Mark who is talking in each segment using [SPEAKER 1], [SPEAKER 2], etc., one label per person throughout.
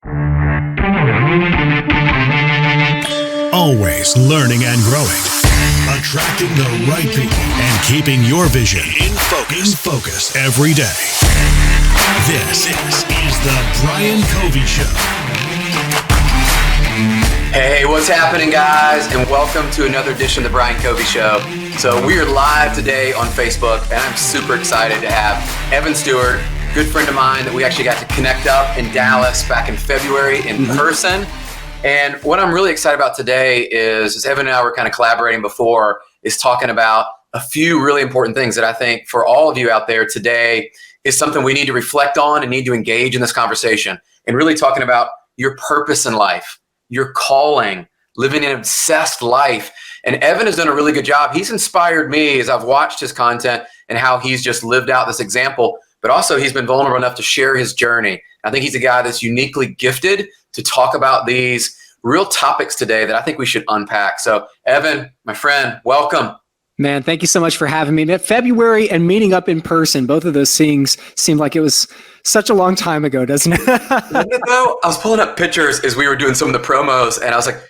[SPEAKER 1] Always learning and growing. Attracting the right people and keeping your vision in focus every day. This is the Brian Covey Show.
[SPEAKER 2] Hey, what's happening, guys? And welcome to another edition of the Brian Covey Show. So we are live today on Facebook, and I'm super excited to have Evan Stewart, good friend of mine that we actually got to connect up in Dallas back in February in person. And what I'm really excited about today is, as Evan and I were kind of collaborating before, is talking about a few really important things that I think for all of you out there today is something we need to reflect on and need to engage in this conversation, and really talking about your purpose in life, your calling, living an obsessed life. And Evan has done a really good job. He's inspired me as I've watched his content and how he's just lived out this example, but also he's been vulnerable enough to share his journey. I think he's a guy that's uniquely gifted to talk about these real topics today that I think we should unpack. So Evan, my friend, welcome.
[SPEAKER 3] Man, thank you so much for having me. February and meeting up in person, both of those things seem like it was such a long time ago, doesn't it?
[SPEAKER 2] Isn't it though? I was pulling up pictures as we were doing some of the promos, and I was like,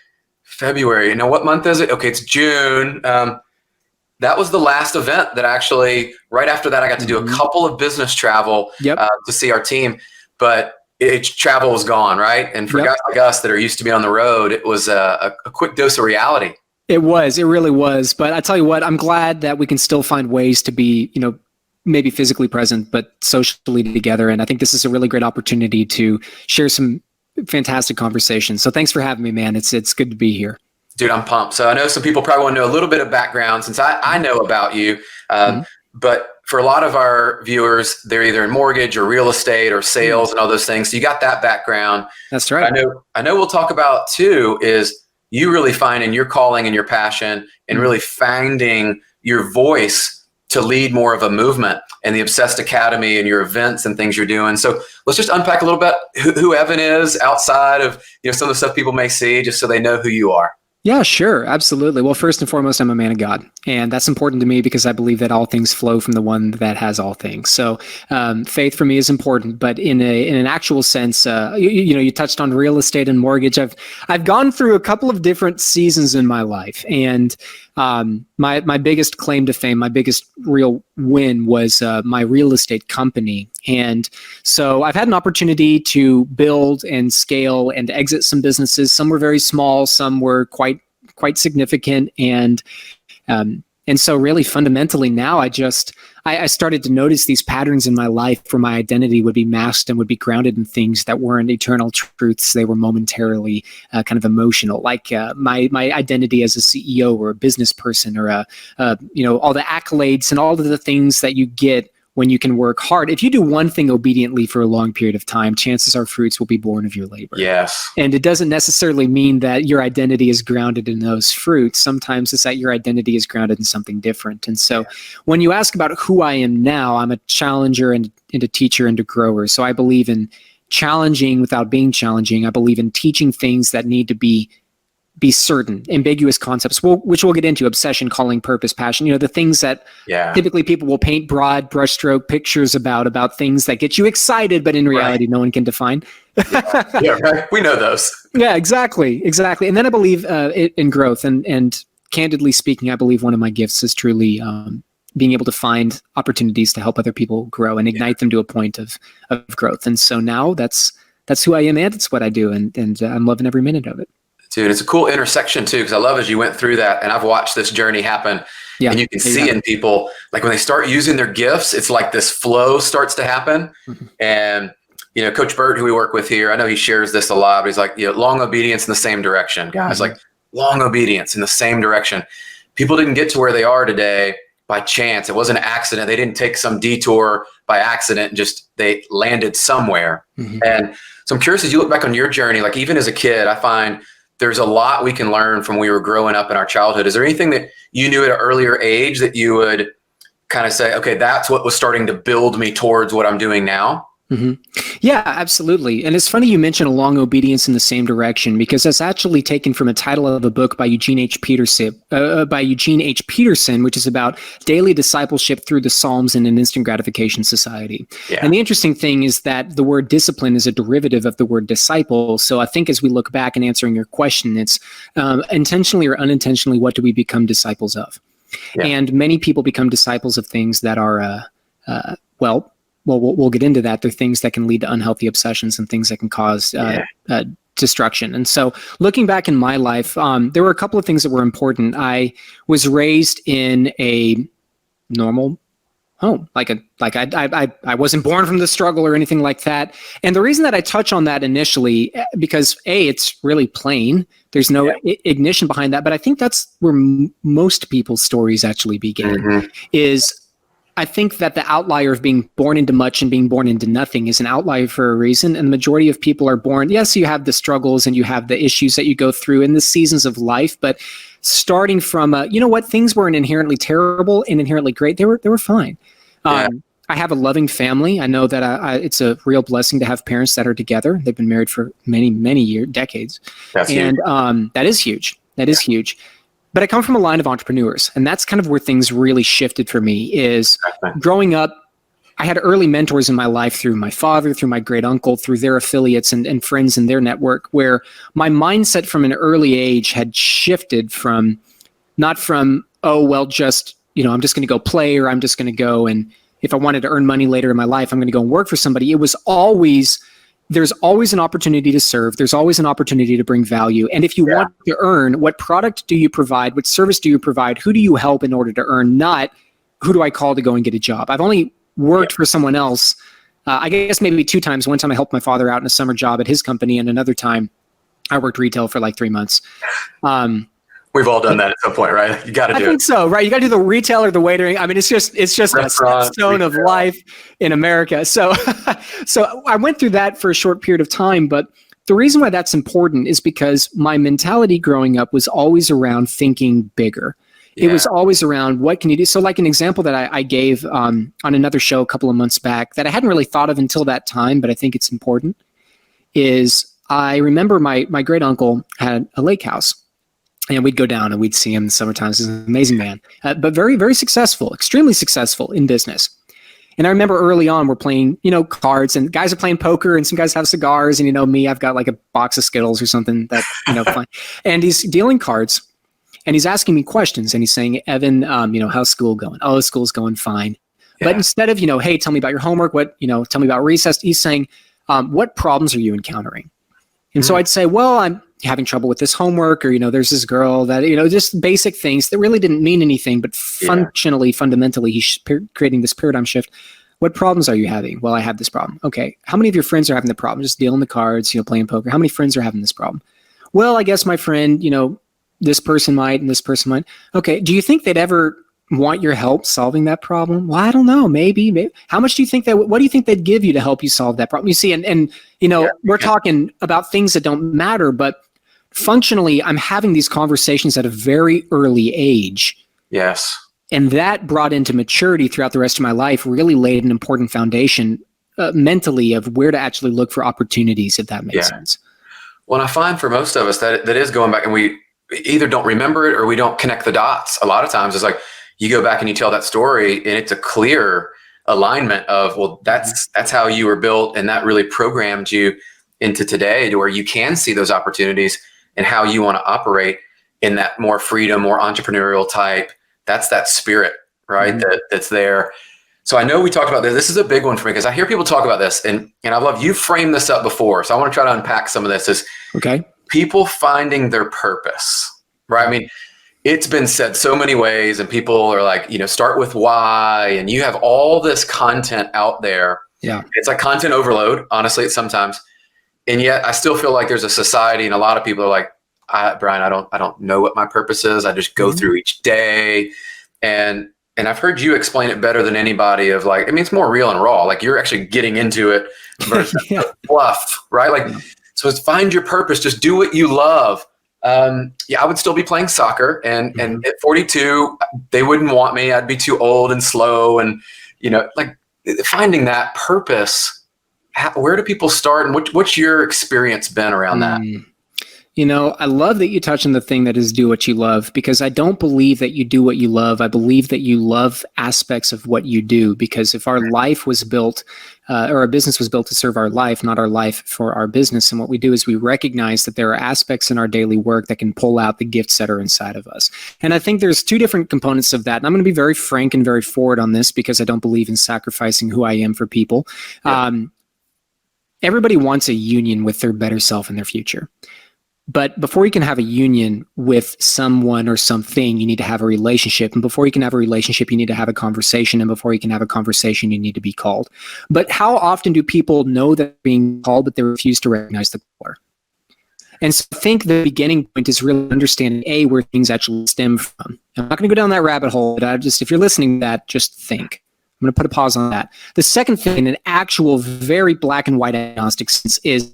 [SPEAKER 2] February, you know, what month is it? Okay, it's June. That was the last event that actually, right after that, I got to do a couple of business travel to see our team, but travel was gone, right? And for guys like us that are used to be on the road, it was a quick dose of reality.
[SPEAKER 3] It really was. But I tell you what, I'm glad that we can still find ways to be, you know, maybe physically present, but socially together. And I think this is a really great opportunity to share some fantastic conversations. So thanks for having me, man. It's good to be here.
[SPEAKER 2] Dude, I'm pumped. So I know some people probably want to know a little bit of background since I know about you. But for a lot of our viewers, they're either in mortgage or real estate or sales and all those things. So you got that background.
[SPEAKER 3] That's right.
[SPEAKER 2] I know we'll talk about too is you really finding your calling and your passion and really finding your voice to lead more of a movement and the Obsessed Academy and your events and things you're doing. So let's just unpack a little bit who Evan is outside of, you know, some of the stuff people may see, just so they know who you are.
[SPEAKER 3] Yeah, sure. Absolutely. Well, first and foremost, I'm a man of God, and that's important to me because I believe that all things flow from the one that has all things. So faith for me is important, but in an actual sense, you touched on real estate and mortgage. I've gone through a couple of different seasons in my life, and my biggest claim to fame, my biggest real win was my real estate company. And so I've had an opportunity to build and scale and exit some businesses. Some were very small, some were quite significant. And so really fundamentally now I started to notice these patterns in my life where my identity would be masked and would be grounded in things that weren't eternal truths. They were momentarily kind of emotional, like my identity as a CEO or a business person or all the accolades and all of the things that you get when you can work hard. If you do one thing obediently for a long period of time, chances are fruits will be born of your labor.
[SPEAKER 2] Yes.
[SPEAKER 3] And it doesn't necessarily mean that your identity is grounded in those fruits. Sometimes it's that your identity is grounded in something different. And so when you ask about who I am now, I'm a challenger and a teacher and a grower. So I believe in challenging without being challenging. I believe in teaching things that need to be certain, ambiguous concepts, which we'll get into: obsession, calling, purpose, passion, the things that typically people will paint broad brushstroke pictures about things that get you excited, but in reality, no one can define.
[SPEAKER 2] Right. We know those.
[SPEAKER 3] Yeah, exactly. And then I believe in growth, and candidly speaking, I believe one of my gifts is truly being able to find opportunities to help other people grow and ignite them to a point of growth. And so now that's who I am, and it's what I do, and I'm loving every minute of it.
[SPEAKER 2] Dude, it's a cool intersection too, because I love as you went through that, and I've watched this journey happen, and you can see in people, like when they start using their gifts, it's like this flow starts to happen. And, Coach Burt, who we work with here, I know he shares this a lot, but he's like, long obedience in the same direction. Guys, like long obedience in the same direction. People didn't get to where they are today by chance. It wasn't an accident. They didn't take some detour by accident, just they landed somewhere. And so I'm curious, as you look back on your journey, like even as a kid, I find there's a lot we can learn from when we were growing up in our childhood. Is there anything that you knew at an earlier age that you would kind of say, okay, that's what was starting to build me towards what I'm doing now?
[SPEAKER 3] hmm Yeah, absolutely. And it's funny you mention a long obedience in the same direction, because that's actually taken from a title of a book by Eugene H. Peterson, which is about daily discipleship through the Psalms in an instant gratification society.
[SPEAKER 2] Yeah.
[SPEAKER 3] And the interesting thing is that the word discipline is a derivative of the word disciple. So I think as we look back and answering your question, it's intentionally or unintentionally, what do we become disciples of?
[SPEAKER 2] Yeah.
[SPEAKER 3] And many people become disciples of things that are, we'll get into that. They're things that can lead to unhealthy obsessions and things that can cause destruction. And so looking back in my life, there were a couple of things that were important. I was raised in a normal home. I wasn't born from the struggle or anything like that. And the reason that I touch on that initially, because it's really plain. There's no ignition behind that. But I think that's where most people's stories actually begin, is I think that the outlier of being born into much and being born into nothing is an outlier for a reason. And the majority of people are born, yes, you have the struggles and you have the issues that you go through in the seasons of life, but starting from, things weren't inherently terrible and inherently great. They were fine. I have a loving family. I know that it's a real blessing to have parents that are together. They've been married for many, many years, decades.
[SPEAKER 2] That's huge.
[SPEAKER 3] That is huge. That is huge. But I come from a line of entrepreneurs, and that's kind of where things really shifted for me. Is growing up, I had early mentors in my life through my father, through my great uncle, through their affiliates and friends in their network, where my mindset from an early age had shifted from I'm just going to go play, or I'm just going to go, and if I wanted to earn money later in my life, I'm going to go and work for somebody. It was there's always an opportunity to serve. There's always an opportunity to bring value. And if you want to earn, what product do you provide? What service do you provide? Who do you help in order to earn? Not who do I call to go and get a job? I've only worked for someone else, I guess maybe 2 times. One time I helped my father out in a summer job at his company, and another time I worked retail for like 3 months.
[SPEAKER 2] We've all done that at some point, right? You got to do it. I
[SPEAKER 3] think so, right? You got to do the retail or the waitering. I mean, it's just a stone of life in America. So I went through that for a short period of time, but the reason why that's important is because my mentality growing up was always around thinking bigger. It was always around, what can you do? So like an example that I gave on another show a couple of months back that I hadn't really thought of until that time, but I think it's important, is I remember my great uncle had a lake house. And we'd go down and we'd see him in the summertime. He's an amazing man, but very, very successful, extremely successful in business. And I remember early on, we're playing, cards, and guys are playing poker, and some guys have cigars, and me, I've got like a box of Skittles or something that, fine. And he's dealing cards, and he's asking me questions, and he's saying, Evan, how's school going? Oh, school's going fine. Yeah. But instead of, hey, tell me about your homework, tell me about recess, he's saying, what problems are you encountering? And so I'd say, well, I'm having trouble with this homework, or, there's this girl that, just basic things that really didn't mean anything, but fundamentally, he's creating this paradigm shift. What problems are you having? Well, I have this problem. Okay. How many of your friends are having the problem? Just dealing the cards, playing poker. How many friends are having this problem? Well, I guess my friend, this person might, and this person might. Okay. Do you think they'd ever want your help solving that problem? Well, I don't know. Maybe. How much do you think what do you think they'd give you to help you solve that problem? You see, we're talking about things that don't matter, but functionally, I'm having these conversations at a very early age.
[SPEAKER 2] Yes.
[SPEAKER 3] And that brought into maturity throughout the rest of my life, really laid an important foundation mentally of where to actually look for opportunities, if that makes sense.
[SPEAKER 2] Well, I find for most of us that is going back, and we either don't remember it or we don't connect the dots. A lot of times it's like, you go back and you tell that story, and it's a clear alignment of, well, that's how you were built, and that really programmed you into today, to where you can see those opportunities and how you want to operate in that more freedom, more entrepreneurial type. That's that spirit, right? That's there. So I know we talked about this. This is a big one for me, because I hear people talk about this, and I love, you framed this up before. So I want to try to unpack some of this. Is people finding their purpose, right? I mean, it's been said so many ways, and people are like, start with why, and you have all this content out there. Yeah. It's like content overload, honestly, sometimes. And yet I still feel like there's a society, and a lot of people are like, Brian, I don't know what my purpose is. I just go through each day. And I've heard you explain it better than anybody, of like, I mean, it's more real and raw. Like, you're actually getting into it versus fluff, right? Like, so it's find your purpose, just do what you love. I would still be playing soccer, and at 42, they wouldn't want me. I'd be too old and slow, and like, finding that purpose where do people start, and what's your experience been around that?
[SPEAKER 3] I love that you touch on the thing that is do what you love, because I don't believe that you do what you love. I believe that you love aspects of what you do, because if our life was built or our business was built to serve our life, not our life for our business. And what we do is we recognize that there are aspects in our daily work that can pull out the gifts that are inside of us. And I think there's two different components of that. And I'm going to be very frank and very forward on this, because I don't believe in sacrificing who I am for people. Yeah. Everybody wants a union with their better self in their future. But before you can have a union with someone or something, you need to have a relationship. And before you can have a relationship, you need to have a conversation. And before you can have a conversation, you need to be called. But how often do people know that they're being called, but they refuse to recognize the caller? And so I think the beginning point is really understanding, where things actually stem from. I'm not going to go down that rabbit hole, but if you're listening to that, just think. I'm going to put a pause on that. The second thing, in an actual very black and white agnostic sense, is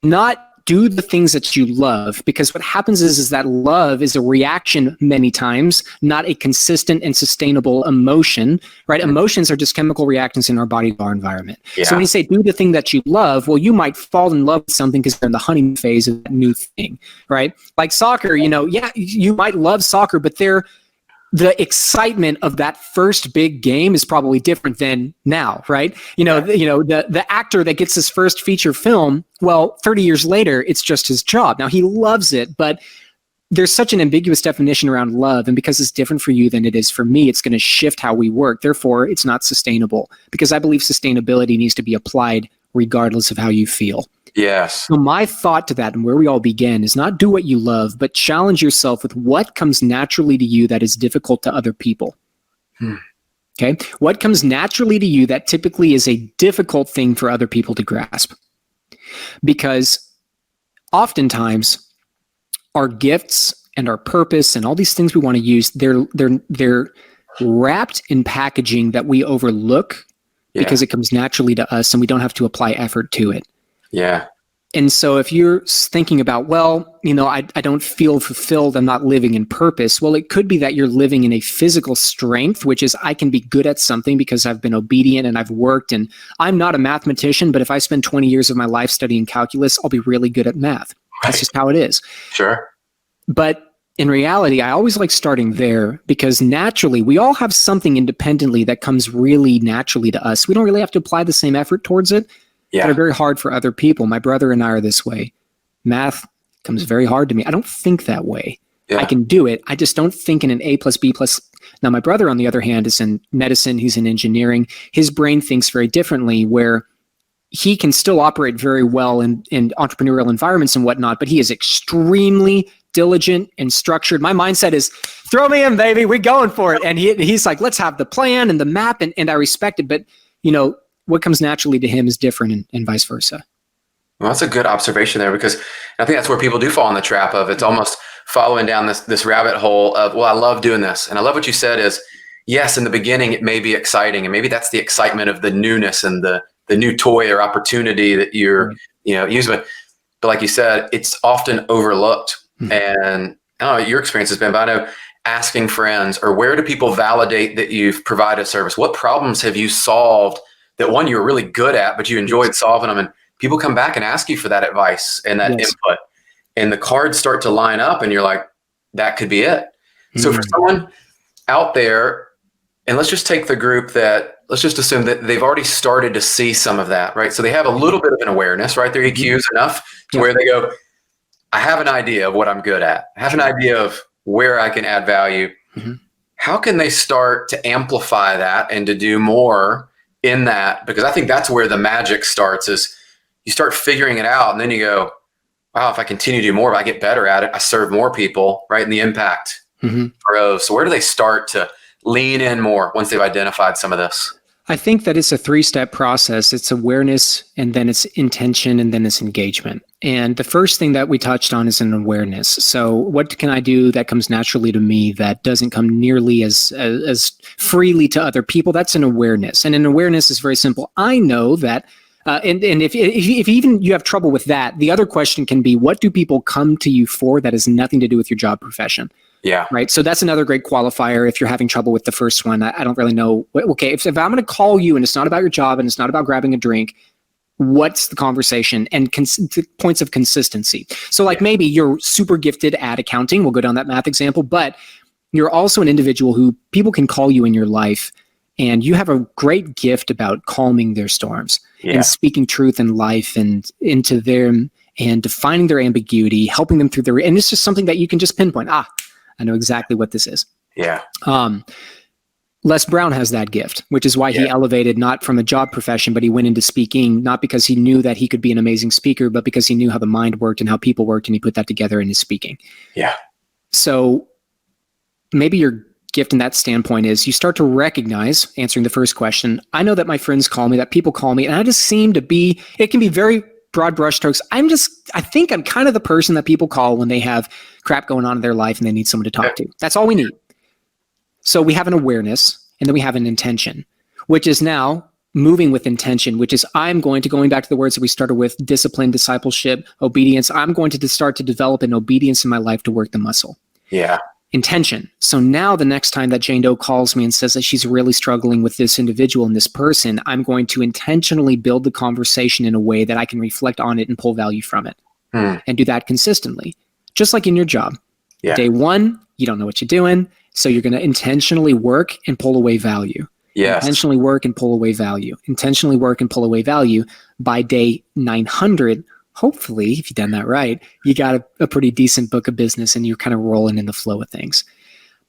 [SPEAKER 3] not do the things that you love, because what happens is that love is a reaction many times, not a consistent and sustainable emotion, right? Emotions are just chemical reactions in our body to our environment. Yeah. So when you say do the thing that you love, well, you might fall in love with something because they're in the honeymoon phase of that new thing, right? Like soccer, you might love soccer, but the excitement of that first big game is probably different than now, right? The actor that gets his first feature film, well, 30 years later, it's just his job. Now, he loves it, but there's such an ambiguous definition around love. And because it's different for you than it is for me, it's going to shift how we work. Therefore, it's not sustainable, because I believe sustainability needs to be applied regardless of how you feel.
[SPEAKER 2] Yes.
[SPEAKER 3] So my thought to that, and where we all begin, is not do what you love, but challenge yourself with what comes naturally to you that is difficult to other people. Okay? What comes naturally to you that typically is a difficult thing for other people to grasp? Because oftentimes our gifts and our purpose and all these things we want to use, they're wrapped in packaging that we overlook because it comes naturally to us and we don't have to apply effort to it.
[SPEAKER 2] Yeah.
[SPEAKER 3] And so if you're thinking about, I don't feel fulfilled, I'm not living in purpose. Well, it could be that you're living in a physical strength, which is I can be good at something because I've been obedient and I've worked. And I'm not a mathematician, but if I spend 20 years of my life studying calculus, I'll be really good at math. That's just how it is.
[SPEAKER 2] Sure.
[SPEAKER 3] But in reality, I always like starting there, because naturally we all have something independently that comes really naturally to us. We don't really have to apply the same effort towards it. Yeah. That are very hard for other people. My brother and I are this way. Math comes very hard to me. I don't think that way. Yeah. I can do it. I just don't think in an A plus B plus. Now, my brother, on the other hand, is in medicine. He's in engineering. His brain thinks very differently, where he can still operate very well in entrepreneurial environments and whatnot, but he is extremely diligent and structured. My mindset is, throw me in, baby. We're going for it. And he's like, let's have the plan and the map, and I respect it. But, what comes naturally to him is different, and vice versa.
[SPEAKER 2] Well, that's a good observation there, because I think that's where people do fall in the trap of, it's almost following down this rabbit hole of, well, I love doing this. And I love what you said is, yes, in the beginning, it may be exciting. And maybe that's the excitement of the newness and the new toy or opportunity that you're, using. But like you said, it's often overlooked. Mm-hmm. And I don't know what your experience has been, but I know asking friends, or where do people validate that you've provided a service? What problems have you solved that one you were really good at, but you enjoyed solving them, and people come back and ask you for that advice and that input, and the cards start to line up, and you're like, that could be it. So for someone out there, and let's just take the group let's just assume that they've already started to see some of that, right? So they have a little bit of an awareness, right? Their EQ is enough to where they go, I have an idea of what I'm good at. I have an idea of where I can add value. Mm-hmm. How can they start to amplify that and to do more in that? Because I think that's where the magic starts, is you start figuring it out, and then you go, wow, if I continue to do more, if I get better at it, I serve more people, right? And the impact grows. So where do they start to lean in more once they've identified some of this?
[SPEAKER 3] I think that it's a 3-step process. It's awareness, and then it's intention, and then it's engagement. And the first thing that we touched on is an awareness. So what can I do that comes naturally to me that doesn't come nearly as freely to other people? That's an awareness. And an awareness is very simple. I know that, and if even you have trouble with that, the other question can be, what do people come to you for that has nothing to do with your job profession?
[SPEAKER 2] Yeah.
[SPEAKER 3] Right. So that's another great qualifier. If you're having trouble with the first one, I don't really know. Okay. If I'm going to call you and it's not about your job and it's not about grabbing a drink, what's the conversation and points of consistency. So like maybe you're super gifted at accounting. We'll go down that math example, but you're also an individual who people can call you in your life, and you have a great gift about calming their storms and speaking truth in life and into them and defining their ambiguity, helping them through and it's just something that you can just pinpoint. I know exactly what this is.
[SPEAKER 2] Yeah.
[SPEAKER 3] Les Brown has that gift, which is why he elevated not from a job profession, but he went into speaking, not because he knew that he could be an amazing speaker, but because he knew how the mind worked and how people worked, and he put that together in his speaking.
[SPEAKER 2] Yeah.
[SPEAKER 3] So maybe your gift in that standpoint is you start to recognize, answering the first question, I know that my friends call me, that people call me, and I just seem to be, it can be very broad brushstrokes. I think I'm kind of the person that people call when they have crap going on in their life and they need someone to talk to. That's all we need. So we have an awareness, and then we have an intention, which is now moving with intention, which is going back to the words that we started with, discipline, discipleship, obedience. I'm going to start to develop an obedience in my life to work the muscle.
[SPEAKER 2] Yeah.
[SPEAKER 3] Intention. So now the next time that Jane Doe calls me and says that she's really struggling with this individual and this person, I'm going to intentionally build the conversation in a way that I can reflect on it and pull value from it and do that consistently. Just like in your job. Yeah. Day one, you don't know what you're doing. So you're going to intentionally work and pull away value. Yes. Intentionally work and pull away value. Intentionally work and pull away value. By day 900, hopefully, if you've done that right, you got a pretty decent book of business and you're kind of rolling in the flow of things.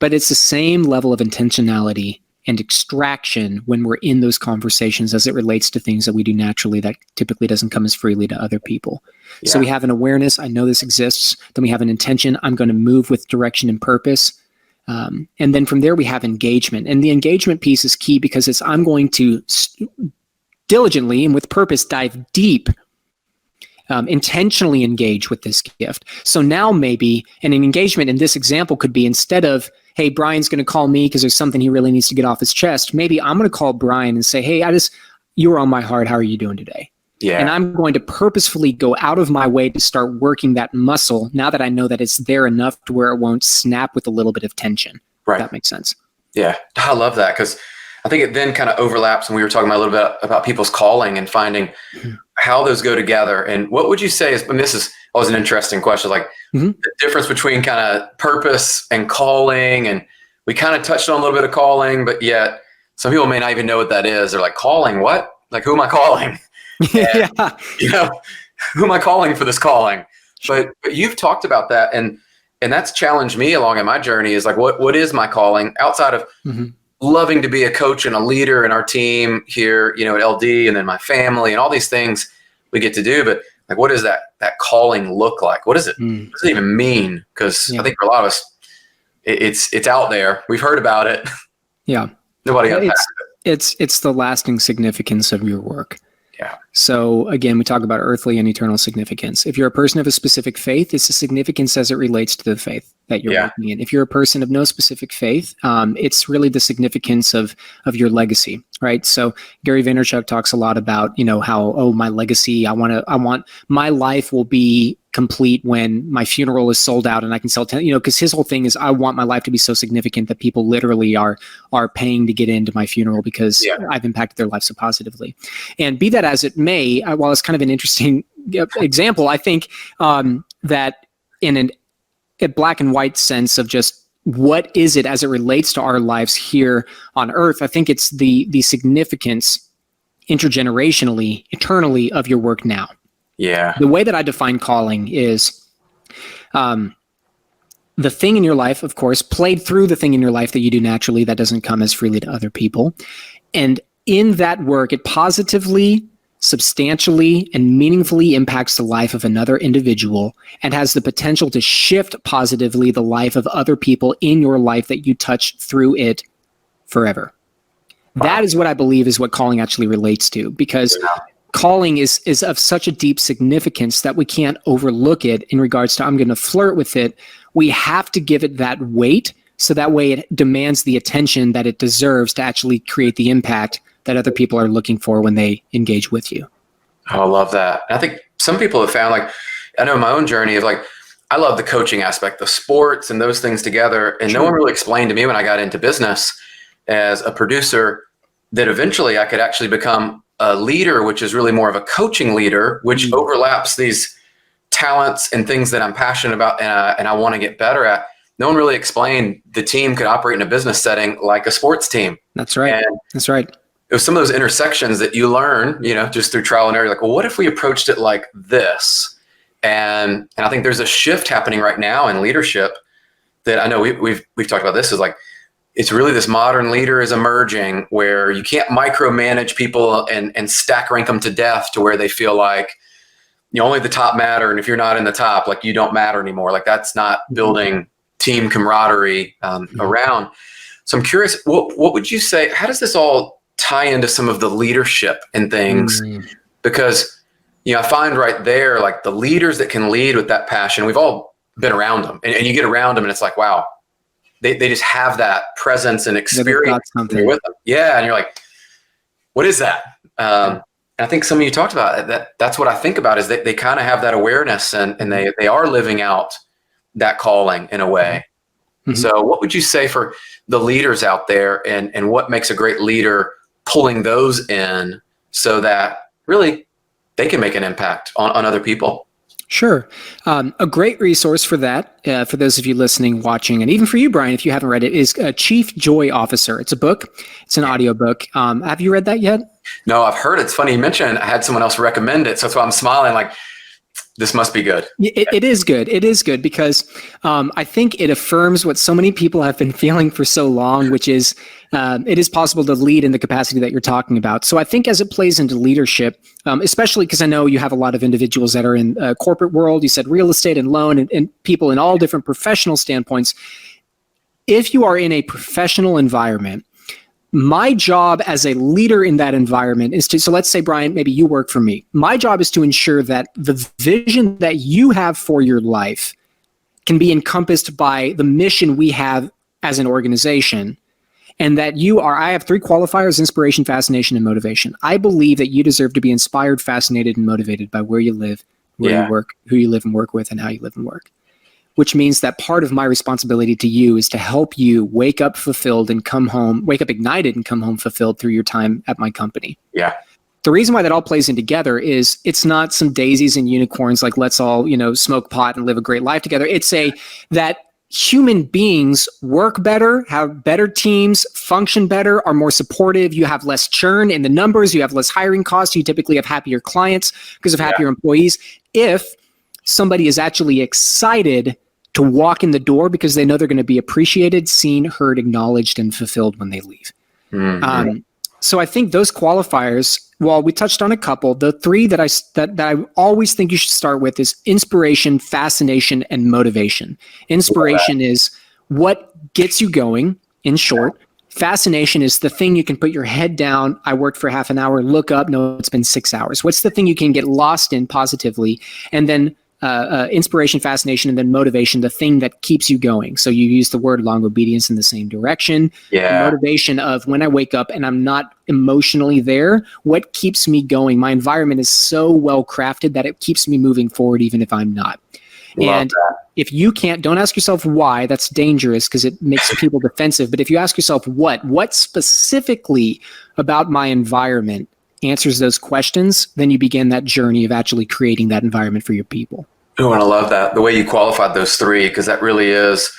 [SPEAKER 3] But it's the same level of intentionality and extraction when we're in those conversations as it relates to things that we do naturally that typically doesn't come as freely to other people. Yeah. So we have an awareness, I know this exists. Then we have an intention, I'm going to move with direction and purpose. And then from there we have engagement. And the engagement piece is key because I'm going to diligently and with purpose dive deep, intentionally engage with this gift. So now maybe an engagement in this example could be instead of, hey, Brian's going to call me because there's something he really needs to get off his chest. Maybe I'm going to call Brian and say, hey, you were on my heart. How are you doing today? Yeah. And I'm going to purposefully go out of my way to start working that muscle now that I know that it's there enough to where it won't snap with a little bit of tension. Right. If that makes sense.
[SPEAKER 2] Yeah. I love that because I think it then kind of overlaps when we were talking about a little bit about people's calling and finding how those go together. And what would you say is, and this is always an interesting question, like the difference between kind of purpose and calling. And we kind of touched on a little bit of calling, but yet some people may not even know what that is. They're like, calling what? Like, who am I calling? And, who am I calling for this calling? But you've talked about that, and that's challenged me along in my journey is like, what is my calling outside of loving to be a coach and a leader in our team here, at LD, and then my family and all these things we get to do. But like, what does that calling look like? What does it, what does it even mean? Because I think for a lot of us, it's out there. We've heard about it.
[SPEAKER 3] Yeah.
[SPEAKER 2] Nobody unpacks
[SPEAKER 3] it. It's the lasting significance of your work.
[SPEAKER 2] Yeah.
[SPEAKER 3] So again, we talk about earthly and eternal significance. If you're a person of a specific faith, it's the significance as it relates to the faith that you're working in. If you're a person of no specific faith, it's really the significance of your legacy, right? So Gary Vaynerchuk talks a lot about, how, my legacy, I want my life will be complete when my funeral is sold out and I can sell 10, because his whole thing is I want my life to be so significant that people literally are paying to get into my funeral because I've impacted their life so positively. And be that as it may, while it's kind of an interesting example, I think that in a black and white sense of just what is it as it relates to our lives here on earth, I think it's the significance intergenerationally, eternally of your work now.
[SPEAKER 2] Yeah.
[SPEAKER 3] The way that I define calling is the thing in your life, of course, played through the thing in your life that you do naturally that doesn't come as freely to other people. And in that work, it positively, substantially, and meaningfully impacts the life of another individual and has the potential to shift positively the life of other people in your life that you touch through it forever. Wow. That is what I believe is what calling actually relates to, because calling is of such a deep significance that we can't overlook it in regards to I'm going to flirt with it. We have to give it that weight so that way it demands the attention that it deserves to actually create the impact that other people are looking for when they engage with you.
[SPEAKER 2] Oh, I love that. I think some people have found, like, I know in my own journey of like, I love the coaching aspect, the sports and those things together. And no one really explained to me when I got into business as a producer that eventually I could actually become a leader, which is really more of a coaching leader, which overlaps these talents and things that I'm passionate about and I want to get better at. No one really explained the team could operate in a business setting like a sports team.
[SPEAKER 3] That's right.
[SPEAKER 2] And
[SPEAKER 3] that's right.
[SPEAKER 2] It was some of those intersections that you learn, just through trial and error. Like, well, what if we approached it like this? And I think there's a shift happening right now in leadership that I know we've talked about. This is like, it's really this modern leader is emerging where you can't micromanage people and stack rank them to death to where they feel like only the top matter. And if you're not in the top, like you don't matter anymore. Like that's not building team camaraderie around. So I'm curious, what would you say, how does this all tie into some of the leadership and things? Because, I find right there, like the leaders that can lead with that passion, we've all been around them and you get around them and it's like, wow, they just have that presence and experience with them. Yeah. And you're like, what is that? And I think some of you talked about it, that's what I think about is they kind of have that awareness and they are living out that calling in a way. So what would you say for the leaders out there and what makes a great leader pulling those in so that really they can make an impact on other people?
[SPEAKER 3] Sure. A great resource for that, for those of you listening, watching, and even for you, Brian, if you haven't read it, is Chief Joy Officer. It's a book. It's an audiobook. Have you read that yet?
[SPEAKER 2] No, I've heard it. It's funny you mentioned I had someone else recommend it. So that's why I'm smiling like, this must be good.
[SPEAKER 3] It is good. It is good because I think it affirms what so many people have been feeling for so long, which is it is possible to lead in the capacity that you're talking about. So I think as it plays into leadership, especially because I know you have a lot of individuals that are in corporate world, you said real estate and loan and people in all different professional standpoints. If you are in a professional environment, my job as a leader in that environment is so let's say, Brian, maybe you work for me. My job is to ensure that the vision that you have for your life can be encompassed by the mission we have as an organization. And that I have 3 qualifiers: inspiration, fascination, and motivation. I believe that you deserve to be inspired, fascinated, and motivated by where you live, where you work, who you live and work with, and how you live and work. Which means that part of my responsibility to you is to help you wake up fulfilled and wake up ignited and come home fulfilled through your time at my company.
[SPEAKER 2] Yeah.
[SPEAKER 3] The reason why that all plays in together is it's not some daisies and unicorns, like let's all, smoke pot and live a great life together. It's that human beings work better, have better teams, function better, are more supportive. You have less churn in the numbers. You have less hiring costs. You typically have happier clients because of happier employees. If somebody is actually excited to walk in the door because they know they're going to be appreciated, seen, heard, acknowledged, and fulfilled when they leave. So I think those qualifiers, well, we touched on a couple. The 3 that I always think you should start with is inspiration, fascination, and motivation. Inspiration is what gets you going, in short. Fascination is the thing you can put your head down. I worked for half an hour, look up, no, it's been 6 hours. What's the thing you can get lost in positively? And then inspiration, fascination, and then motivation, the thing that keeps you going. So you use the word long obedience in the same direction. The motivation of when I wake up and I'm not emotionally there, what keeps me going? My environment is so well crafted that it keeps me moving forward even if I'm not. If you can't, don't ask yourself why. That's dangerous because it makes people defensive. But if you ask yourself what specifically about my environment answers those questions, then you begin that journey of actually creating that environment for your people.
[SPEAKER 2] Oh, and I love that. The way you qualified those 3, because that really is,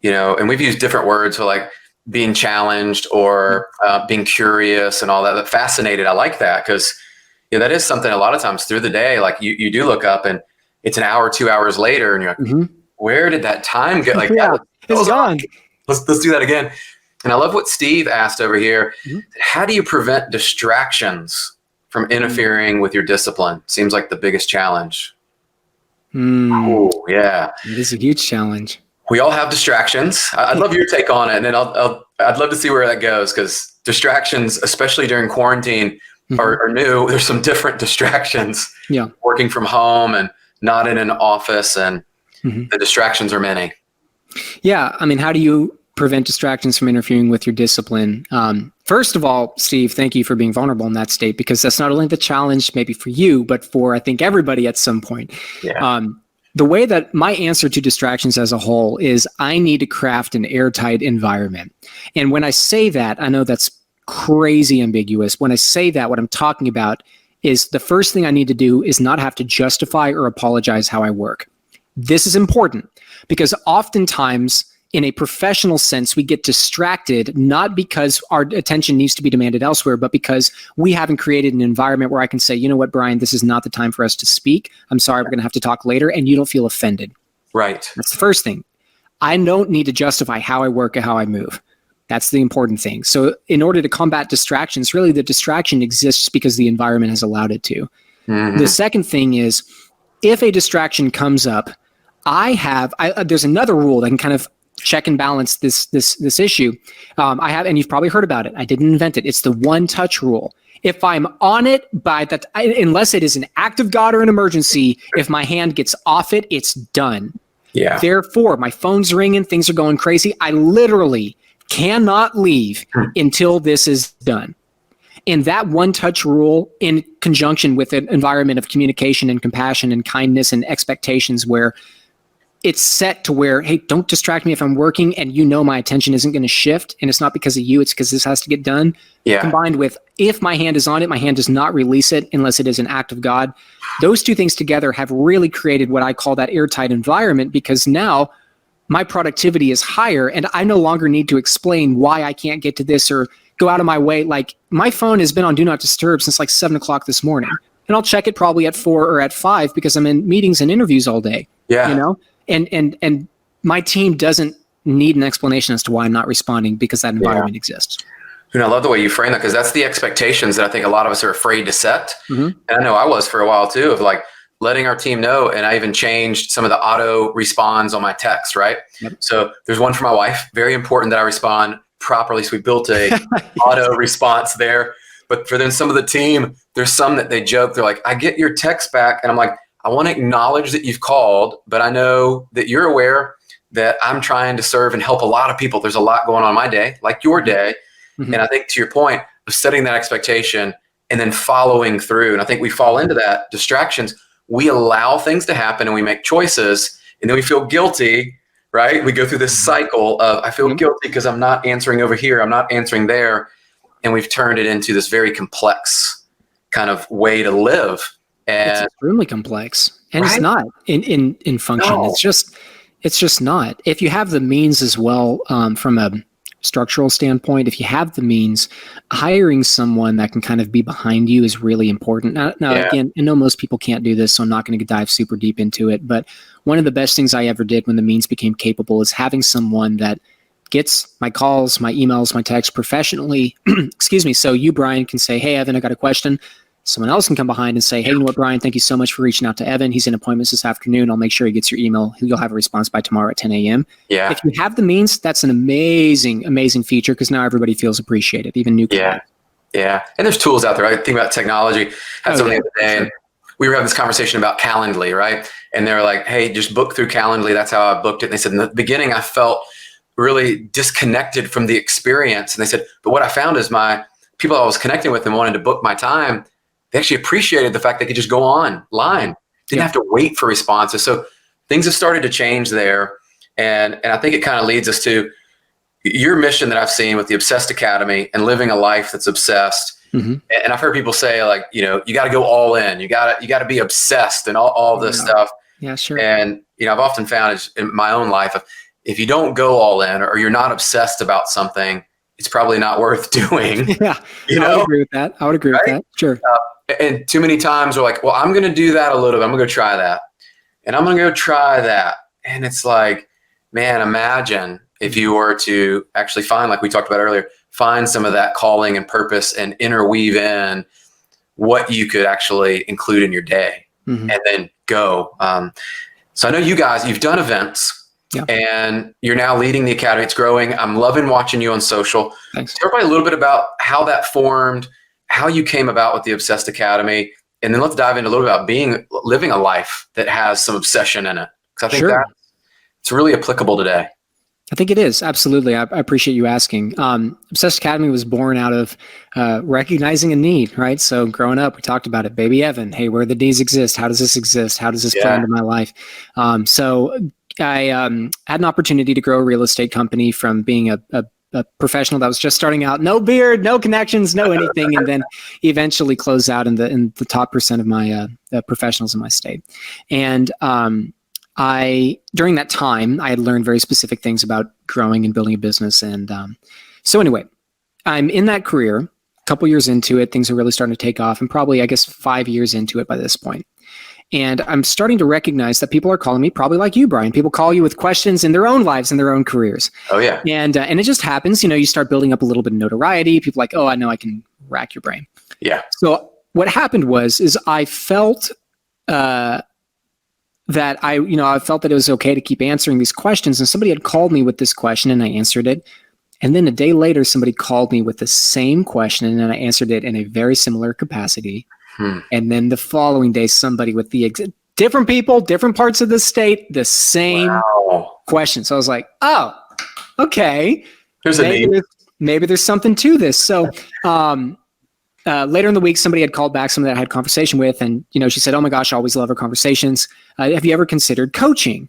[SPEAKER 2] and we've used different words for like being challenged or being curious and all that. But fascinated, I like that because that is something a lot of times through the day, like you do look up and it's an hour, 2 hours later and you're like, where did that time go? Like,
[SPEAKER 3] it's gone.
[SPEAKER 2] Let's do that again. And I love what Steve asked over here. How do you prevent distractions from interfering with your discipline? Seems like the biggest challenge. Oh, yeah.
[SPEAKER 3] It is a huge challenge.
[SPEAKER 2] We all have distractions. I'd love your take on it. And then I'd love to see where that goes because distractions, especially during quarantine, are new. There's some different distractions.
[SPEAKER 3] Yeah. Working
[SPEAKER 2] from home and not in an office and the distractions are many.
[SPEAKER 3] Yeah. I mean, how do you prevent distractions from interfering with your discipline? First of all, Steve, thank you for being vulnerable in that state because that's not only the challenge maybe for you, but for I think everybody at some point.
[SPEAKER 2] Yeah.
[SPEAKER 3] The way that my answer to distractions as a whole is I need to craft an airtight environment. And when I say that, I know that's crazy ambiguous. When I say that, what I'm talking about is the first thing I need to do is not have to justify or apologize how I work. This is important because oftentimes in a professional sense, we get distracted, not because our attention needs to be demanded elsewhere, but because we haven't created an environment where I can say, you know what, Brian, this is not the time for us to speak. I'm sorry, we're going to have to talk later, and you don't feel offended.
[SPEAKER 2] Right.
[SPEAKER 3] That's the first thing. I don't need to justify how I work or how I move. That's the important thing. So in order to combat distractions, really the distraction exists because the environment has allowed it to. Mm-hmm. The second thing is, if a distraction comes up, there's another rule that can kind of check and balance this issue. I have, and you've probably heard about it. I didn't invent it. It's the one touch rule. If I'm on it unless it is an act of God or an emergency, if my hand gets off it, it's done.
[SPEAKER 2] Yeah.
[SPEAKER 3] Therefore, my phone's ringing, things are going crazy. I literally cannot leave until this is done. And that one-touch rule, in conjunction with an environment of communication and compassion and kindness and expectations where it's set to where, hey, don't distract me if I'm working and you know my attention isn't going to shift, and it's not because of you, it's because this has to get done. Yeah. Combined with, if my hand is on it, my hand does not release it unless it is an act of God. Those two things together have really created what I call that airtight environment, because now my productivity is higher and I no longer need to explain why I can't get to this or go out of my way. Like, my phone has been on Do Not Disturb since like 7 o'clock this morning, and I'll check it probably at 4 or at 5 because I'm in meetings and interviews all day. Yeah. You know? And my team doesn't need an explanation as to why I'm not responding, because that environment exists.
[SPEAKER 2] And I love the way you frame that, because that's the expectations that I think a lot of us are afraid to set. Mm-hmm. And I know I was for a while too, of like letting our team know. And I even changed some of the auto responds on my text, right? Yep. So there's one for my wife, very important that I respond properly. So we built a auto response there. But for then some of the team, there's some that they joke. They're like, I get your text back. And I'm like, I want to acknowledge that you've called, but I know that you're aware that I'm trying to serve and help a lot of people. There's a lot going on in my day, like your day. Mm-hmm. And I think, to your point of setting that expectation and then following through. And I think we fall into that distractions. We allow things to happen and we make choices, and then we feel guilty, right? We go through this cycle of, I feel guilty because I'm not answering over here, I'm not answering there. And we've turned it into this very complex kind of way to live. And
[SPEAKER 3] it's extremely complex, and right? It's not in function. No. It's just not. If you have the means as well, from a structural standpoint, if you have the means, hiring someone that can kind of be behind you is really important. Now again, I know most people can't do this, so I'm not going to dive super deep into it. But one of the best things I ever did when the means became capable is having someone that gets my calls, my emails, my texts professionally. Excuse me. So you, Brian, can say, hey, Evan, I got a question. Someone else can come behind and say, hey, you know what, Brian, thank you so much for reaching out to Evan. He's in appointments this afternoon. I'll make sure he gets your email. You'll have a response by tomorrow at 10 a.m. Yeah. If you have the means, that's an amazing, amazing feature, because now everybody feels appreciated, even new clients.
[SPEAKER 2] Yeah. And there's tools out there. I think about technology. Had something the other day, and we were having this conversation about Calendly, right? And they were like, hey, just book through Calendly. That's how I booked it. And they said, in the beginning, I felt really disconnected from the experience. And they said, but what I found is my people I was connecting with and wanted to book my time, they actually appreciated the fact they could just go online, didn't have to wait for responses. So things have started to change there. And I think it kind of leads us to your mission that I've seen with the Obsessed Academy and living a life that's obsessed. Mm-hmm. And I've heard people say, like, you know, you got to go all in, you got to be obsessed and all this stuff.
[SPEAKER 3] Yeah, sure.
[SPEAKER 2] And, you know, I've often found in my own life, if you don't go all in, or you're not obsessed about something, it's probably not worth doing.
[SPEAKER 3] Yeah, I would agree with that. With that. Sure.
[SPEAKER 2] And too many times we're like, well, I'm going to do that a little bit. I'm going to go try that. And I'm going to go try that. And it's like, man, imagine if you were to actually find, like we talked about earlier, find some of that calling and purpose and interweave in what you could actually include in your day, and then go. So I know you guys, you've done events. Yeah. And you're now leading the academy. It's growing. I'm loving watching you on social.
[SPEAKER 3] Thanks.
[SPEAKER 2] Tell everybody a little bit about how that formed, how you came about with the Obsessed Academy, and then let's dive into a little bit about living a life that has some obsession in it. Because I think that it's really applicable today.
[SPEAKER 3] I think it is. Absolutely. I appreciate you asking. Obsessed Academy was born out of recognizing a need, right? So growing up, we talked about it. Baby Evan, hey, where the needs exist? How does this exist? How does this play into my life? So I had an opportunity to grow a real estate company from being a a professional that was just starting out, no beard, no connections, no anything, and then eventually closed out in the top percent of my professionals in my state. And during that time, I had learned very specific things about growing and building a business. And so anyway, I'm in that career, a couple years into it, things are really starting to take off, and probably, I guess, 5 years into it by this point. And I'm starting to recognize that people are calling me, probably like you, Brian. People call you with questions in their own lives and their own careers.
[SPEAKER 2] Oh, yeah.
[SPEAKER 3] And it just happens, you start building up a little bit of notoriety. People are like, oh, I know I can rack your brain.
[SPEAKER 2] Yeah.
[SPEAKER 3] So what happened is I felt that I felt that it was okay to keep answering these questions. And somebody had called me with this question and I answered it. And then a day later, somebody called me with the same question and I answered it in a very similar capacity. And then the following day, somebody with different people, different parts of the state, the same question. So I was like, oh, okay. Maybe there's something to this. So later in the week, somebody had called back, somebody that I had a conversation with, and she said, oh my gosh, I always love our conversations. Have you ever considered coaching?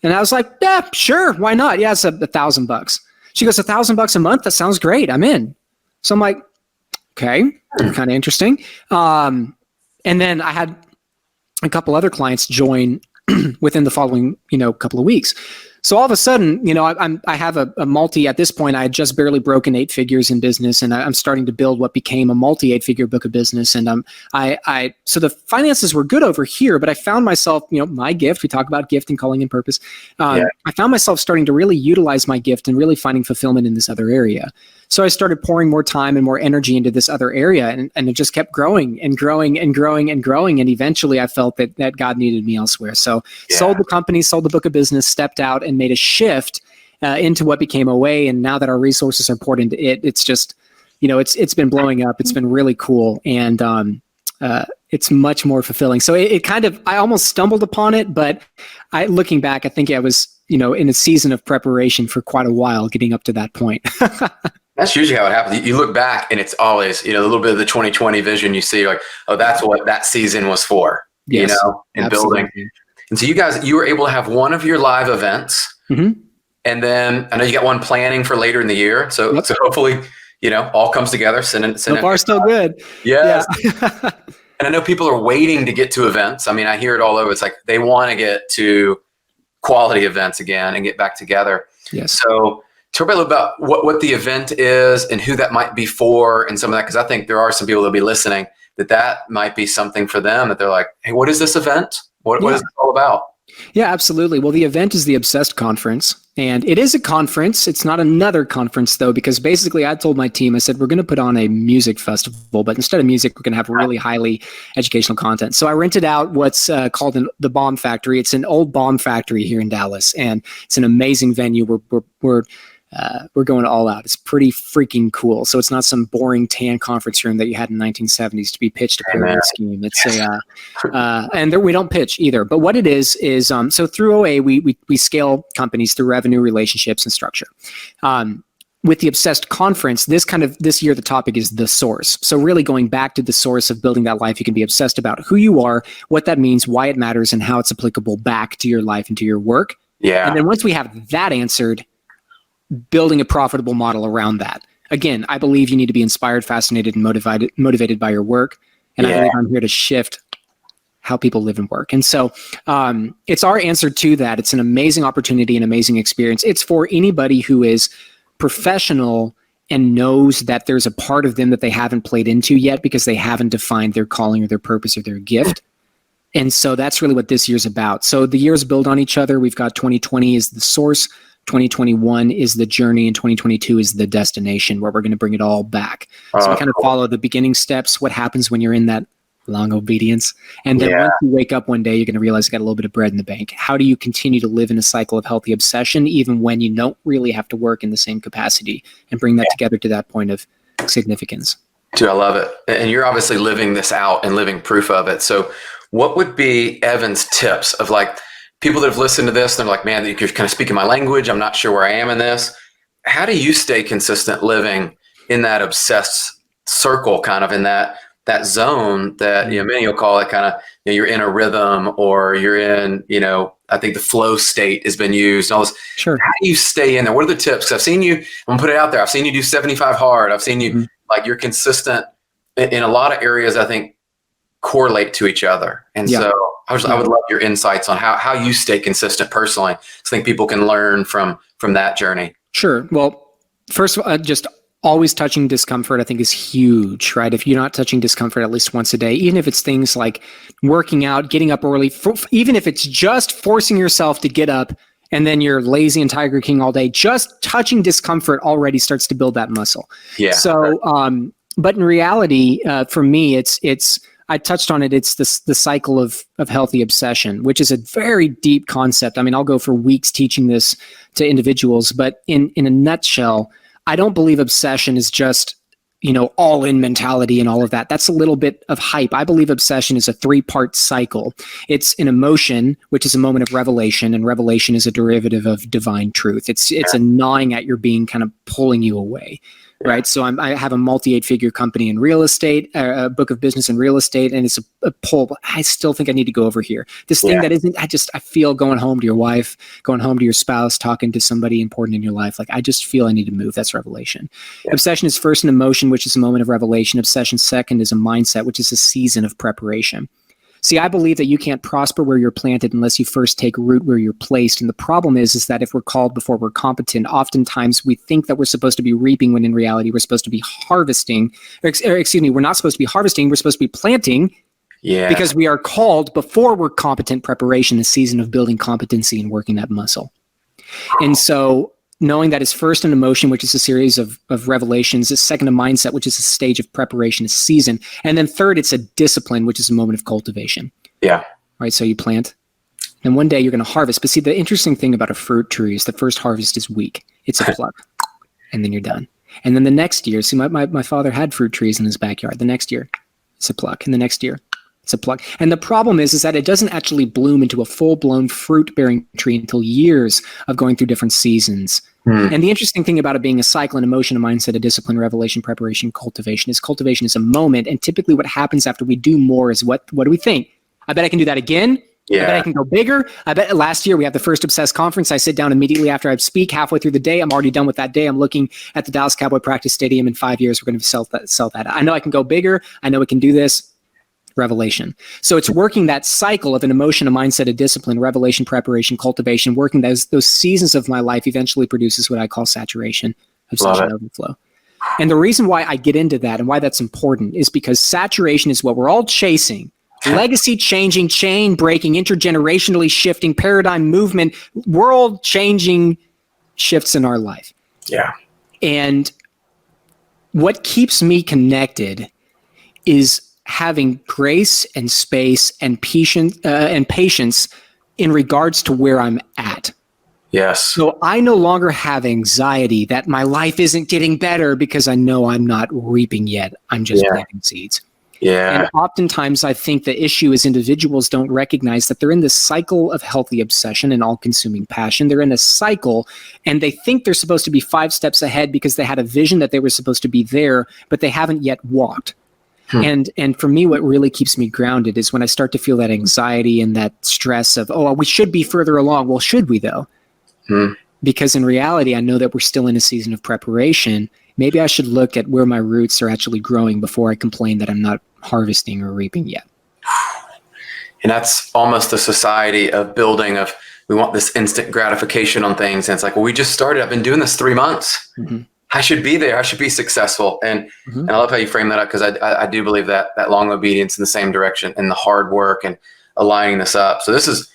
[SPEAKER 3] And I was like, yeah, sure. Why not? Yeah, it's $1,000. She goes, $1,000 a month? That sounds great. I'm in. So I'm like, okay, kind of interesting. And then I had a couple other clients join within the following, couple of weeks. So all of a sudden, I have a multi, at this point, I had just barely broken 8 figures in business, and I'm starting to build what became a multi 8-figure book of business. And so the finances were good over here, but I found myself, my gift, we talk about gift and calling and purpose. I found myself starting to really utilize my gift and really finding fulfillment in this other area. So I started pouring more time and more energy into this other area, and it just kept growing and growing and growing and growing. And eventually I felt that God needed me elsewhere. So sold the company, sold the book of business, stepped out and made a shift into what became a way. And now that our resources are poured into it, it's just, it's been blowing up. It's been really cool. And it's much more fulfilling. So it kind of, I almost stumbled upon it, but looking back, I think I was, in a season of preparation for quite a while getting up to that point.
[SPEAKER 2] That's usually how it happens. You look back and it's always, a little bit of the 2020 vision. You see like, oh, that's what that season was for,
[SPEAKER 3] yes,
[SPEAKER 2] in
[SPEAKER 3] absolutely.
[SPEAKER 2] building. And so you were able to have one of your live events. Mm-hmm. And then I know you got one planning for later in the year. So, so hopefully, all comes together. So
[SPEAKER 3] far, still good.
[SPEAKER 2] Yes. Yeah. And I know people are waiting to get to events. I mean, I hear it all over. It's like they want to get to quality events again and get back together.
[SPEAKER 3] Yes.
[SPEAKER 2] So talk a little about what the event is and who that might be for and some of that, because I think there are some people that'll be listening that might be something for them that they're like, hey, what is this event? What is it all about?
[SPEAKER 3] Yeah, absolutely. Well, the event is the Obsessed Conference, and it is a conference. It's not another conference, though, because basically I told my team, I said, we're going to put on a music festival, but instead of music, we're going to have really highly educational content. So I rented out what's called the Bomb Factory. It's an old bomb factory here in Dallas, and it's an amazing venue. We're going all out. It's pretty freaking cool. So it's not some boring tan conference room that you had in the 1970s to be pitched a pyramid scheme. It's and there, we don't pitch either. But what it is so through OA, we scale companies through revenue, relationships, and structure. With the Obsessed Conference, this year, the topic is the source. So really going back to the source of building that life you can be obsessed about, who you are, what that means, why it matters, and how it's applicable back to your life and to your work. Yeah. And then once we have that answered, building a profitable model around that. Again, I believe you need to be inspired, fascinated, and motivated by your work. And I believe I'm here to shift how people live and work. And so it's our answer to that. It's an amazing opportunity, an amazing experience. It's for anybody who is professional and knows that there's a part of them that they haven't played into yet because they haven't defined their calling or their purpose or their gift. And so that's really what this year's about. So the years build on each other. We've got 2020 is the source, 2021 is the journey, and 2022 is the destination where we're going to bring it all back. So we kind of follow the beginning steps, what happens when you're in that long obedience. And then once you wake up one day, you're going to realize you got a little bit of bread in the bank. How do you continue to live in a cycle of healthy obsession, even when you don't really have to work in the same capacity, and bring that together to that point of significance?
[SPEAKER 2] Dude, I love it. And you're obviously living this out and living proof of it. So what would be Evan's tips of like people that have listened to this and they're like, man, you're kind of speaking my language. I'm not sure where I am in this. How do you stay consistent living in that obsessed circle, kind of in that that zone that, many will call it kind of, you're in a rhythm, or you're in, I think the flow state has been used. All this.
[SPEAKER 3] Sure.
[SPEAKER 2] How do you stay in there? What are the tips? 'Cause I've seen you, I'm gonna put it out there. I've seen you do 75 hard. I've seen you, like, you're consistent in a lot of areas, I think, correlate to each other. And so I would love your insights on how you stay consistent personally. I think people can learn from that journey.
[SPEAKER 3] Sure. Well, first of all, just always touching discomfort, I think, is huge, right? If you're not touching discomfort at least once a day, even if it's things like working out, getting up early, even if it's just forcing yourself to get up and then you're lazy and Tiger King all day, just touching discomfort already starts to build that muscle.
[SPEAKER 2] Yeah.
[SPEAKER 3] So, but in reality, for me, it's I touched on it. It's the cycle of healthy obsession, which is a very deep concept. I mean, I'll go for weeks teaching this to individuals, but in a nutshell, I don't believe obsession is just, all in mentality and all of that. That's a little bit of hype. I believe obsession is a 3-part cycle. It's an emotion, which is a moment of revelation, and revelation is a derivative of divine truth. It's a gnawing at your being, kind of pulling you away. Right. So I have a multi-8-figure company in real estate, a book of business in real estate, and it's a pull. But I still think I need to go over here. This thing that isn't, I feel going home to your wife, going home to your spouse, talking to somebody important in your life. Like, I just feel I need to move. That's revelation. Yeah. Obsession is first an emotion, which is a moment of revelation. Obsession second is a mindset, which is a season of preparation. See, I believe that you can't prosper where you're planted unless you first take root where you're placed. And the problem is that if we're called before we're competent, oftentimes we think that we're supposed to be reaping when in reality we're supposed to be harvesting. We're not supposed to be harvesting. We're supposed to be planting because we are called before we're competent. Preparation, the season of building competency and working that muscle. And so knowing that is first an emotion, which is a series of revelations, is second a mindset, which is a stage of preparation, a season, and then third, it's a discipline, which is a moment of cultivation. Yeah. Right. So you plant, and one day you're going to harvest. But see, the interesting thing about a fruit tree is the first harvest is weak. It's a pluck, and then you're done. And then the next year, see, my father had fruit trees in his backyard. The next year, it's a pluck, and the next year, it's a pluck. And the problem is that it doesn't actually bloom into a full-blown fruit-bearing tree until years of going through different seasons. And the interesting thing about it being a cycle, an emotion, a mindset, a discipline, revelation, preparation, cultivation is a moment. And typically what happens after we do more is what do we think? I bet I can do that again. Yeah. I bet I can go bigger. I bet last year we have the first Obsessed conference. I sit down immediately after I speak. Halfway through the day, I'm already done with that day. I'm looking at the Dallas Cowboy practice stadium. In 5 years, we're going to sell that. I know I can go bigger. I know we can do this. Revelation. So it's working that cycle of an emotion, a mindset, a discipline, revelation, preparation, cultivation, working those seasons of my life eventually produces what I call saturation, obsession, overflow. And the reason why I get into that and why that's important is because saturation is what we're all chasing. Legacy changing, chain breaking, intergenerationally shifting, paradigm movement, world changing shifts in our life. Yeah. And what keeps me connected is having grace and space and patience in regards to where I'm at. Yes. So I no longer have anxiety that my life isn't getting better because I know I'm not reaping yet. I'm just planting seeds. Yeah. And oftentimes I think the issue is individuals don't recognize that they're in this cycle of healthy obsession and all-consuming passion. They're in a cycle and they think they're supposed to be 5 steps ahead because they had a vision that they were supposed to be there, but they haven't yet walked. And for me, what really keeps me grounded is when I start to feel that anxiety and that stress of, we should be further along. Well, should we though? Because in reality, I know that we're still in a season of preparation. Maybe I should look at where my roots are actually growing before I complain that I'm not harvesting or reaping yet. And that's almost the society of building of, we want this instant gratification on things. And it's like, well, we just started. I've been doing this 3 months. I should be there. I should be successful. And I love how you frame that up, because I do believe that long obedience in the same direction and the hard work and aligning this up. So it's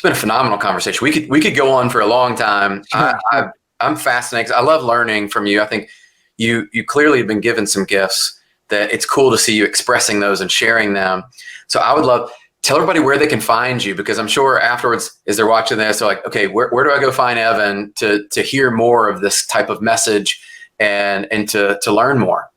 [SPEAKER 3] been a phenomenal conversation. We could go on for a long time. I'm fascinated. I love learning from you. I think you clearly have been given some gifts that it's cool to see you expressing those and sharing them. So I would love, tell everybody where they can find you, because I'm sure afterwards, as they're watching this, they're like, okay, where do I go find Evan to hear more of this type of message and to learn more?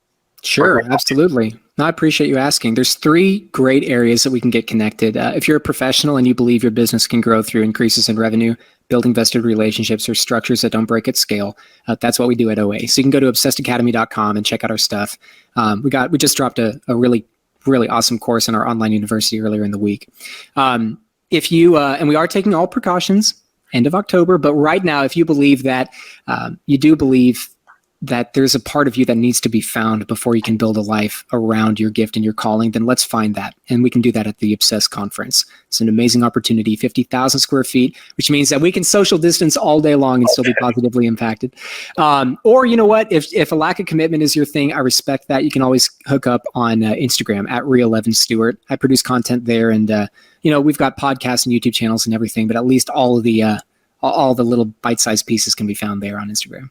[SPEAKER 3] Sure, absolutely. I appreciate you asking. There's 3 great areas that we can get connected. If you're a professional and you believe your business can grow through increases in revenue, building vested relationships, or structures that don't break at scale, that's what we do at OA. So you can go to obsessedacademy.com and check out our stuff. We just dropped a really really awesome course in our online university earlier in the week. If you, and we are taking all precautions, end of October, but right now, if you believe that, you do believe that there's a part of you that needs to be found before you can build a life around your gift and your calling, then let's find that. And we can do that at the Obsess Conference. It's an amazing opportunity, 50,000 square feet, which means that we can social distance all day long and still be positively impacted. Or you know what, if a lack of commitment is your thing, I respect that. You can always hook up on Instagram at Real11Stewart. I produce content there, and we've got podcasts and YouTube channels and everything, but at least all the little bite-sized pieces can be found there on Instagram.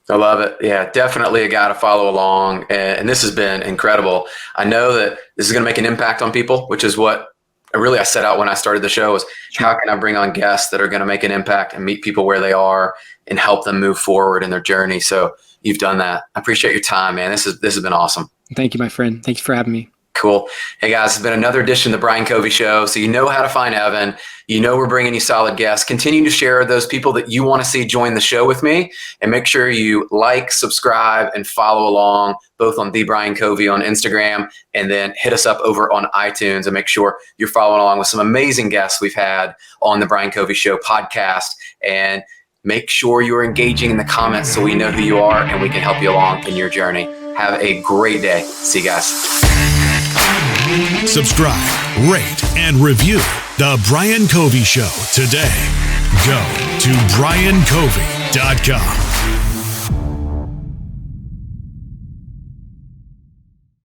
[SPEAKER 2] I love it. Yeah, definitely a guy to follow along. And this has been incredible. I know that this is going to make an impact on people, which is what I set out when I started the show, is how can I bring on guests that are going to make an impact and meet people where they are and help them move forward in their journey. So you've done that. I appreciate your time, man. This has been awesome.
[SPEAKER 3] Thank you, my friend. Thank you for having me.
[SPEAKER 2] Cool. Hey guys, it's been another edition of the Brian Covey Show. So you know how to find Evan. You know we're bringing you solid guests. Continue to share those people that you want to see join the show with me, and make sure you like, subscribe, and follow along both on The Brian Covey on Instagram, and then hit us up over on iTunes, and make sure you're following along with some amazing guests we've had on the Brian Covey Show podcast. And make sure you're engaging in the comments so we know who you are and we can help you along in your journey. Have a great day. See you guys.
[SPEAKER 1] Subscribe, rate, and review The Brian Covey Show today. Go to briancovey.com.